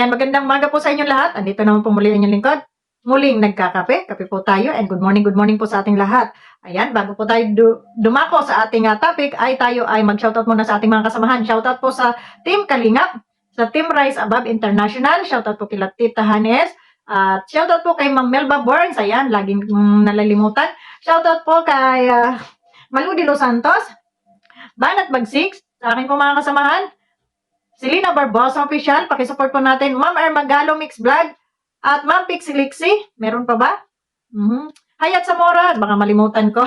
Yan, magandang umaga po sa inyong lahat. Andito naman po muli ang inyong lingkod. Muling nagkakape. Kape po tayo and good morning po sa ating lahat. Ayan, bago po tayo dumako sa ating topic, ay tayo ay mag-shoutout muna sa ating mga kasamahan. Shoutout po sa Team Kalingap, sa Team Rise Above International. Shoutout po kila Tita Hanes. At shoutout po kay Ma'am Melba Burns. Ayan, laging nalalimutan. Shoutout po kay Maludi Los Santos, Banat Bagsix, sa aking po mga kasamahan. Selena Barbosa Official, pakisupport po natin. Ma'am Armagalo Mix Vlog at Ma'am Pixilixi. Meron pa ba? Hayat Zamora, baka malimutan ko.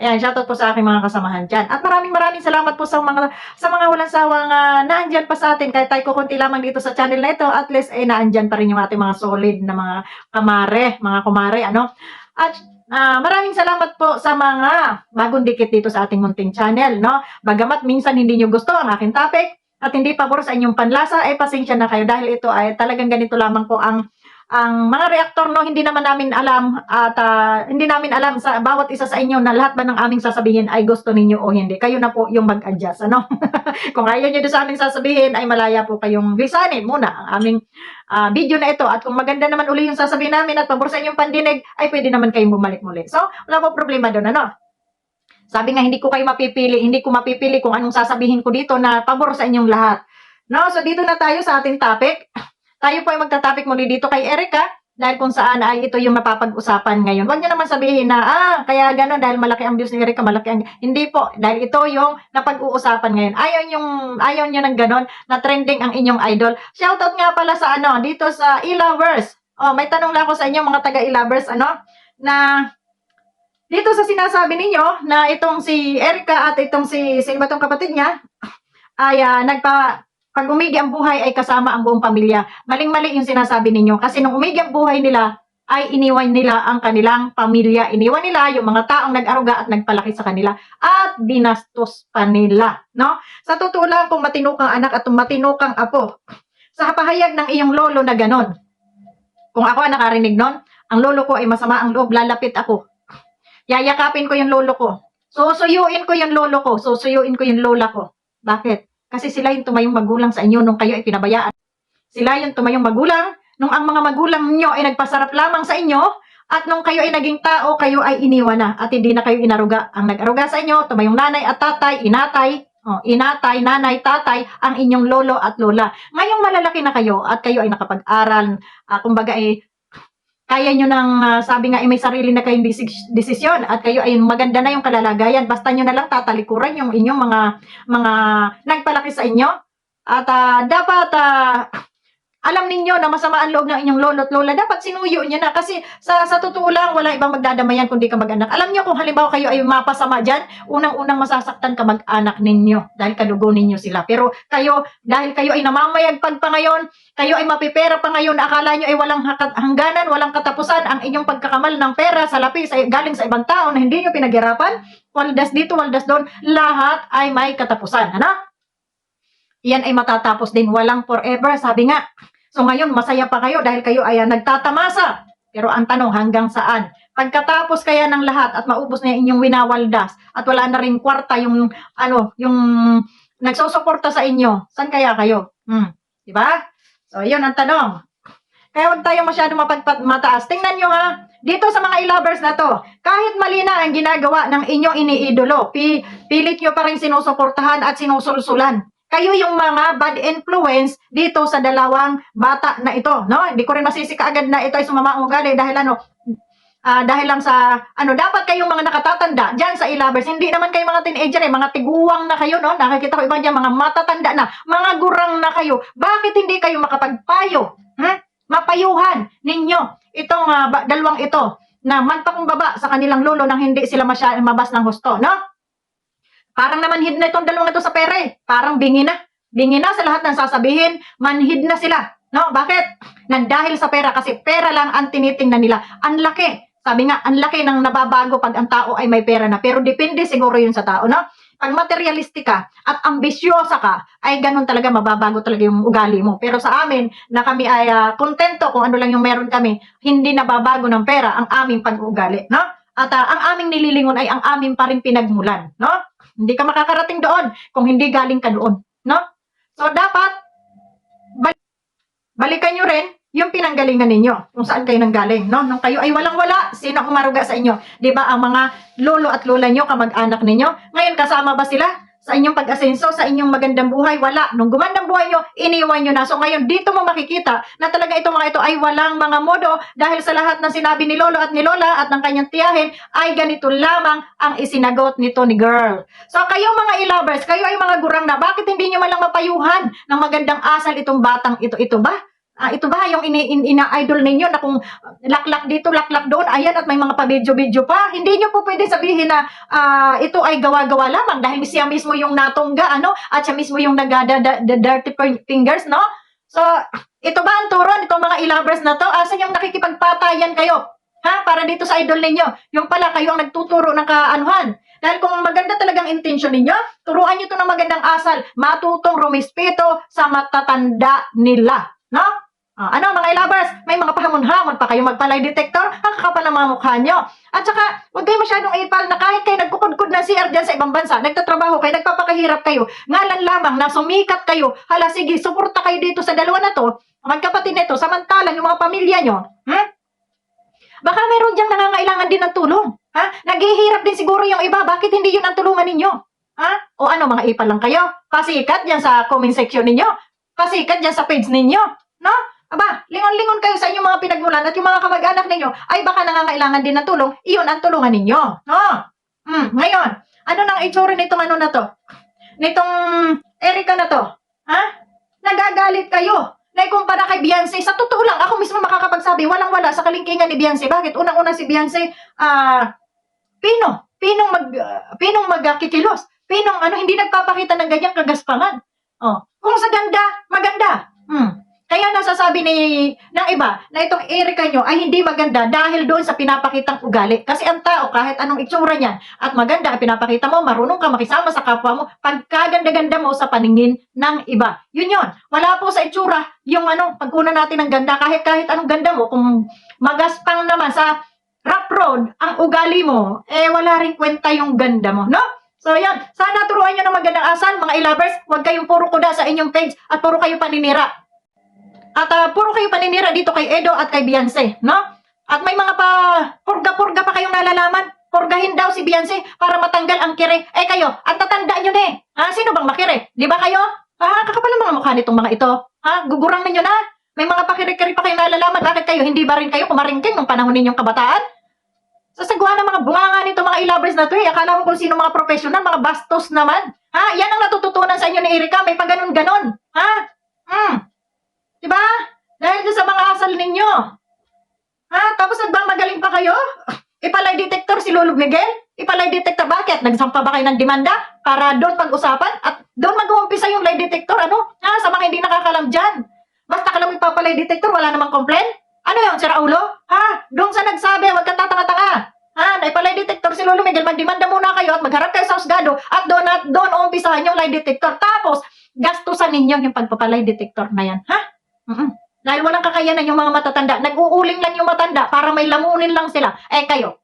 Ayan, shoutout po sa aking mga kasamahan dyan. At maraming salamat po sa mga walang sawang naandyan pa sa atin. Kahit tayo kukunti lamang dito sa channel na ito, at least ay naandyan pa rin yung ating mga solid na mga kumare, ano. At maraming salamat po sa mga bagong dikit dito sa ating munting channel, no. Bagamat minsan hindi nyo gusto ang aking topic, at hindi pabor sa inyong panlasa, ay pasensya na kayo dahil ito ay talagang ganito lamang po ang mga reaktor, no. Hindi naman namin alam at hindi namin alam sa bawat isa sa inyo na lahat ba ng aming sasabihin ay gusto ninyo o hindi. Kayo na po yung mag-adjust, ano. Kung ayaw nyo doon sa aming sasabihin, ay malaya po kayong lisanin muna ang aming video na ito. At kung maganda naman uli yung sasabihin namin at pabor sa inyong pandinig, ay pwede naman kayong bumalik muli. So, wala po problema doon, ano. Sabi nga, hindi ko mapipili kung anong sasabihin ko dito na pabor sa inyong lahat. No, so dito na tayo sa ating topic. Tayo po ay magta-topic muli dito kay Erica, dahil kung saan ay ito yung mapapag-usapan ngayon. Huwag niyo naman sabihin na, kaya gano'n dahil malaki ang views ni Erica, malaki ang... Hindi po, dahil ito yung napag-uusapan ngayon. Ayaw niyo ng gano'n na trending ang inyong idol. Shoutout nga pala sa dito sa Ilovers. Oh, may tanong lang ako sa inyo mga taga-Ilovers, na... Dito sa sinasabi ninyo na itong si Erica at itong sino ba itong kapatid niya, ay pag umigi ang buhay ay kasama ang buong pamilya. Maling-mali yung sinasabi ninyo. Kasi nung umigi ang buhay nila, ay iniwan nila ang kanilang pamilya. Iniwan nila yung mga taong nag-aruga at nagpalaki sa kanila. At binastos pa nila. No? Sa totoo lang, kung matino kang anak at matino kang apo, sa pahayag ng iyong lolo na ganon, kung ako ang nakarinig nun, ang lolo ko ay masama ang loob, lalapit ako. Yayakapin ko yung lolo ko. Susuyuin ko yung lolo ko. Susuyuin ko yung lola ko. Bakit? Kasi sila yung tumayong magulang sa inyo nung kayo ay pinabayaan. Sila yung tumayong magulang nung ang mga magulang nyo ay nagpasarap lamang sa inyo at nung kayo ay naging tao, kayo ay iniwan na at hindi na kayo inaruga. Ang nag-aruga sa inyo, tumayong nanay at tatay, inatay, nanay, tatay, ang inyong lolo at lola. Ngayong malalaki na kayo at kayo ay nakapag-aral, kumbaga ay kaya nyo nang sabi nga may sarili na kayong desisyon at kayo ay maganda na yung kalalagayan. Basta nyo na lang tatalikuran yung inyong mga nagpalaki sa inyo. At dapat alam ninyo na masama ang loob ng inyong lolo at lola. Dapat sinuyo nyo na kasi sa totoo lang wala ibang magdadamayan kundi kamag-anak. Alam nyo kung halimbawa kayo ay mapasama dyan, unang-unang masasaktan kamag-anak ninyo dahil kadugo ninyo sila. Pero kayo, dahil kayo ay namamayagpag pa ngayon, kayo ay mapipera pa ngayon, akala nyo ay walang hangganan, walang katapusan ang inyong pagkakamal ng pera sa lapis ay galing sa ibang tao na hindi nyo pinaghirapan, waldas dito, waldas doon, lahat ay may katapusan. Ano? Yan ay matatapos din, walang forever, sabi nga. So ngayon, masaya pa kayo dahil kayo ay nagtatamasa. Pero ang tanong, hanggang saan? Pagkatapos kaya ng lahat at maubos na inyong winawaldas at wala na rin kwarta yung nagsusuporta sa inyo, saan kaya kayo? Diba? So yun ang tanong. Kaya huwag tayo masyadong mataas. Tingnan nyo dito sa mga Ilovers na to, kahit mali na ang ginagawa ng inyong iniidolo, pilit nyo pa rin sinusuportahan at sinusulsulan. Kayo yung mga bad influence dito sa dalawang bata na ito, no? Hindi ko rin masisika agad na ito ay sumama ang ugali dahil dahil lang sa dapat kayong mga nakatatanda diyan sa Ilovers. Hindi naman kayo mga teenager, mga tiguwang na kayo, no? Nakikita ko iba diyan mga matatanda na, mga gurang na kayo. Bakit hindi kayo makapagpayo? Mapayuhan ninyo itong dalawang ito na magpakumbaba sa kanilang lolo nang hindi sila mabas ng husto, no? Parang namanhid na itong dalawang ito sa pera Parang bingi na. Bingi na sa lahat ng sasabihin, manhid na sila. No? Bakit? Dahil sa pera, kasi pera lang ang tinitingnan nila. Ang laki. Sabi nga, ang laki ng nababago pag ang tao ay may pera na. Pero depende siguro yun sa tao, no? Pag materialistic ka at ambisyosa ka, ay ganun talaga, mababago talaga yung ugali mo. Pero sa amin, na kami ay kontento kung ano lang yung meron kami, hindi nababago ng pera ang aming pag-uugali, no? At ang aming nililingon ay ang aming pa rin pinagmulan, no? Hindi ka makakarating doon kung hindi galing ka doon, no? So dapat balikan nyo rin yung pinanggalingan ninyo, kung saan kayo nanggaling, no? Nung kayo ay walang-wala, sino ang umaruga sa inyo? Di ba ang mga lolo at lola nyo, kamag-anak ninyo? Ngayon, kasama ba sila sa inyong pag-asenso, sa inyong magandang buhay? Wala. Nung gumandang buhay nyo, iniwan nyo na. So ngayon, dito mo makikita na talaga itong mga ito ay walang mga modo dahil sa lahat ng sinabi ni lolo at ni lola at ng kanyang tiyahin ay ganito lamang ang isinagot nito ni girl. So kayong mga i-lovers, kayo ay mga gurang na, bakit hindi nyo malang mapayuhan ng magandang asal itong batang ito? Ito ba? Ito ba yung ina-idol ninyo na kung laklak dito, laklak doon, ayan at may mga pabidyo-bidyo pa? Hindi nyo po pwede sabihin na ito ay gawa-gawa lamang dahil siya mismo yung natungga, ano? At siya mismo yung the dirty fingers, no? So, ito ba ang turon? Itong mga i-lovers na to? Asan yung nakikipagpatayan kayo? Ha? Para dito sa idol ninyo. Yung pala, kayo ang nagtuturo ng kaanuhan. Dahil kung maganda talagang intention ninyo, turuan nyo ito ng magandang asal. Matutong rumispito sa matatanda nila. No? Ano mga i-lovers, may mga pahamon-hamon pa kayo magpalay detector, ang kakapal ng mga mukha nyo. At saka, huwag kayo masyadong ipal na kahit kayo nagkukudkud ng CR dyan sa ibang bansa, nagtatrabaho kayo, nagpapakahirap kayo, ngalan lamang na sumikat kayo, hala sige, suporta kayo dito sa dalawa na to, magkapatid na ito, samantalang yung mga pamilya nyo, baka meron diyang nangangailangan din ng tulong. Ha? Naghihirap din siguro yung iba, bakit hindi yun ang tulungan ninyo? Ha? O ano, mga ipal lang kayo? Pasikat dyan sa comment section ninyo, pasikat dyan sa page ninyo, no? Aba, lingon-lingon kayo sa inyong mga pinagmulan at yung mga kamag-anak ninyo ay baka nangangailangan din ng tulong, iyon ang tulungan ninyo. No? Ngayon, ano nang itsura nitong ano na to? Nitong Erica na to? Ha? Nagagalit kayo na ikumpara kay Beyonce. Sa totoo lang, ako mismo makakapagsabi, walang-wala sa kalingkingan ni Beyonce. Bakit? Unang-una si Beyonce, pinong magkikilos. Pinong hindi nagpapakita ng ganyang kagaspangan. Kung sa ganda, maganda. Kaya nasasabi ng iba na itong Erica nyo ay hindi maganda dahil doon sa pinapakitang ugali. Kasi ang tao, kahit anong itsura niyan, at maganda ang pinapakita mo, marunong ka makisama sa kapwa mo, pagkaganda-ganda mo sa paningin ng iba. Yun. Wala po sa itsura yung pagkunan natin ng ganda, kahit anong ganda mo, kung magaspang naman sa rough road ang ugali mo, wala rin kwenta yung ganda mo, no? So yan, sana turuan nyo ng magandang asal, mga i-lovers, huwag kayong puro kuda sa inyong page at puro kayo paninira. At puro kayo paninira dito kay Edo at kay Beyonce, no? At may mga purga-purga pa kayong nalalaman. Purgahin daw si Beyonce para matanggal ang kire. Kayo, ang tatanda nyo na Sino bang makire? Di ba kayo? Kakapal ang mga mukha nitong mga ito. Gugurang ninyo na. May mga pakire-kire pa kayong nalalaman. Bakit kayo? Hindi ba rin kayo kumaringking nung panahon ninyong kabataan? Sasagwa ng mga bunganga nito mga i-lovers na to Akala mo kung sino mga professional, mga bastos naman. Yan ang natututunan sa inyo ni Erica. May paganon-ganon. Diba? Dahil sa mga asal ninyo. Tapos nagmamagaling pa kayo? Ipalay detector si Lolo Miguel? Ipalay detector, bakit? Nagsampa ba kayo ng demanda? Para doon pag-usapan? At doon mag-uumpisa yung lie detector, sa mga hindi nakakalam dyan. Basta ka lang ipapalay detector, wala namang complain? Ano yun, sira ulo? Doon sa nagsabi, wag kang tatanga-tanga. Naipalay detector si Lolo Miguel, magdemanda muna kayo at magharap kayo sa husgado at doon umpisahan yung lie detector. Tapos, gastusan ninyo yung pagpapalay detector na yan. Dahil walang kakayanan yung mga matatanda. Nag-uuling lang yung matanda para may lamunin lang sila. Kayo,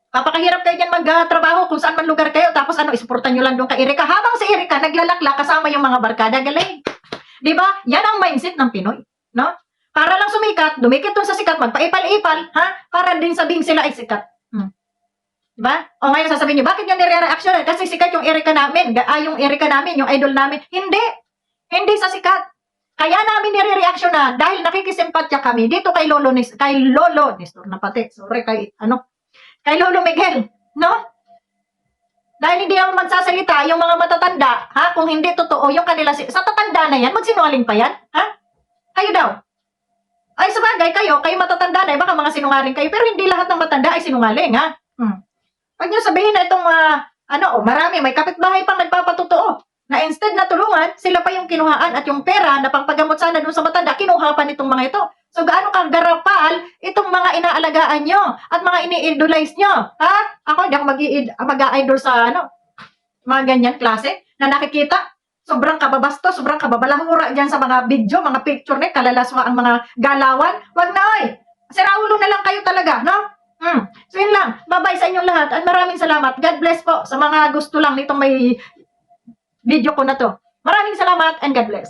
papakahirap kayo dyan magtrabaho kung saan man lugar kayo. Tapos isuportan nyo lang doon kay Erica. Habang si Erica naglalakla kasama yung mga barkada. Galing. Diba? Yan ang mindset ng Pinoy. No? Para lang sumikat, dumikit doon sa sikat, magpaipal-ipal, para din sabing sila ay sikat. Diba? O ngayon sasabihin nyo, bakit nyo nire-reaction? Kasi sikat yung Erica namin. Yung Erica namin, yung idol namin. Hindi. Hindi sa sikat. Kaya namin nire-reaction na dahil nakikisimpatya kami dito kay Lolo Nestor na pati. Sorry, kay Lolo Miguel. No? Dahil hindi naman magsasalita yung mga matatanda, kung hindi totoo yung kanila, sa tatanda na yan, magsinungaling pa yan? Kayo daw. Ay, sabagay, kayo matatanda na, baka mga sinungaling kayo, pero hindi lahat ng matanda ay sinungaling, Pag nyo sabihin na itong, marami, may kapitbahay pang nagpapatotoo, na instead na tulungan, sila pa yung kinuhaan at yung pera na pangpagamot sana dun sa matanda, kinuha pa nitong mga ito. So, gaano kagarapal itong mga inaalagaan nyo at mga ini-idolize nyo? Ako, hindi ako mag-idol sa, mga ganyan klase na nakikita. Sobrang kababasto, sobrang kababalahura dyan sa mga video, mga picture kalalaswa ang mga galawan. Wag na, siraulo na lang kayo talaga, no? So, yun lang. Bye-bye sa inyong lahat at maraming salamat. God bless po sa mga gusto lang nitong may video ko na to. Maraming salamat and God bless.